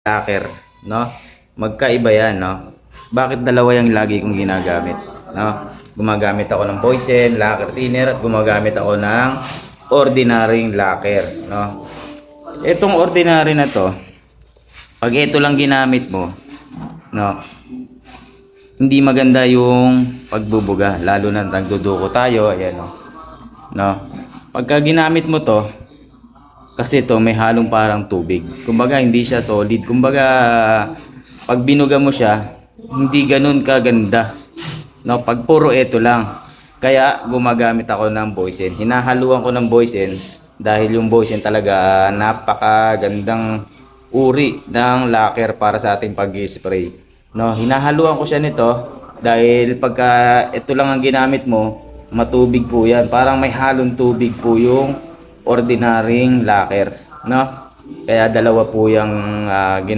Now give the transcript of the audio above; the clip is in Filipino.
lacquer, no? Magkaiba yan, no? Bakit dalawa yung lagi kong ginagamit, no? Gumagamit ako ng Boysen lacquer thinner at gumagamit ako ng ordinaryong lacquer, no? Itong ordinary na to, pag ito lang ginamit mo, no? Hindi maganda yung pagbubuga, lalo na nagduduko tayo, ayan, no? Pagka ginamit mo to, kasi to may halong parang tubig. Kumbaga hindi siya solid. Kumbaga pag binuga mo siya, hindi ganun kaganda. No, pag puro ito lang. Kaya gumagamit ako ng Boysen. Hinahaluan ko ng Boysen dahil yung Boysen talaga napakagandang uri ng lacquer para sa ating pag-spray. No, hinahaluan ko siya nito dahil pagka ito lang ang ginamit mo, matubig po yan. Parang may halong tubig po yung ordinaryong lacquer, no? Kaya dalawa po yung